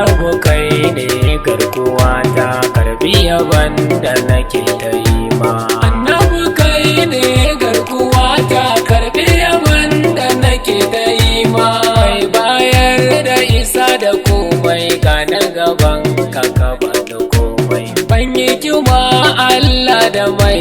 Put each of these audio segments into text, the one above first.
annabi kai ne garkuwa ta, karbi yaban da nake ta yi ma. Annabi kai ne garkuwa ta, karbi yaban da nake ta yi ma. Mai bayar da isa da komai, ga na gaban ka gaba da komai. Ban yi kima Allah da mai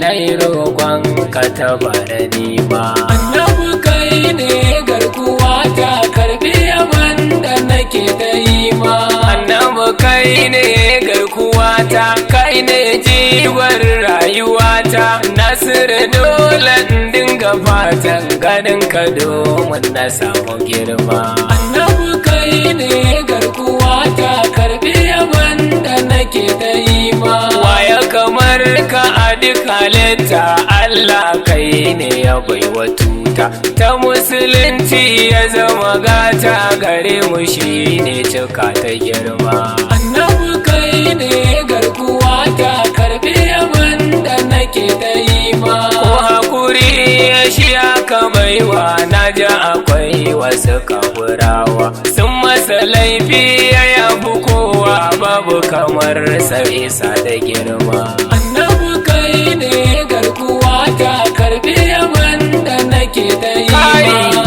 na yi roƙon ka tabara ni ma. Annabi kai ne garkuwa ta, karbi yaban da nake ta yi ma. Annabi kai ne garkuwa ta, kai ne jiwar rayuwata. Nasiru dole in dinga fatan ganin ka domin na samu girma. Annabi kai ne garkuwa ta, karbi yaban da nake ta yi ma. Waya kamar ka a duk halitta, Allah kai ne ya baiwa tuta ta musulunci, ya zama gata gare mu shi ne cika ta girma. Annabi kai ne garkuwa ta, karbi yaban da nake ta yi ma. Ko hakuri ya shi aka baiwa, na ji akwai wasu kafurawa sun masa laifi, ya yafi kowa babu kamar sa isa da girma. Annabi kai ne garkuwa ta, karbi yaban da nake ta yi ma.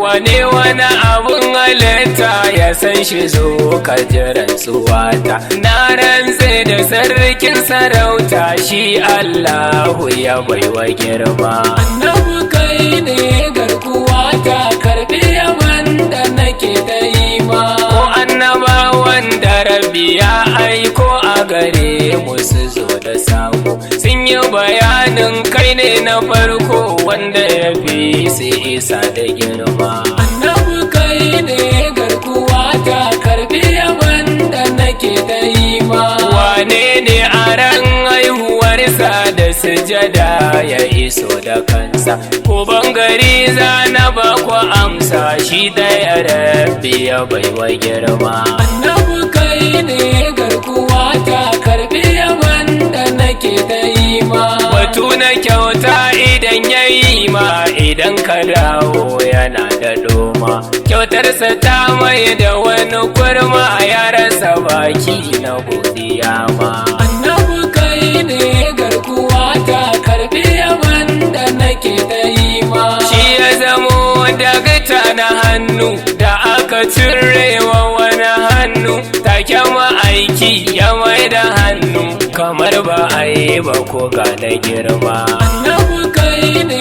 Wane wani abun halitta ya san shi, zo ka ji rantsuwata. Na rantse da sarkin sarauta, shi Allahu ya baiwa girma. Annabi kai ne garkuwa ta, karbi yaban da nake ta yi ma. Ko annabawan da Rabbi ya aiko a gare mu su zo da sako, sun yi bayanin kai ne na farko wanda ya fi su isa da girma. Annabi kai ne garkuwa ta, karbi yaban da nake ta yi ma. Wane ne a ran haihuwarsa da sujada ya iso da kansa, ko bangare zana ba ku amsa, shi daya Rabbi ya baiwa girma. Annabi kai ne garkuwa ta, karbi yaban da nake ta yi ma. Batu na kyauta idan ya yi ma, idan ka dawo yana da doma. Kyautarsa ta mai da wani kurma, ya rasa baki na godiya ma. Annabi kai ne garkuwa ta, karbi yaban da nake ta yi ma. Shi ya zamo dagta na hannu, da aka cirewa wani hannu, take ma'aiki ya mai da hannu kamar ba a yi ba ko ga da girma. Annabi kai ne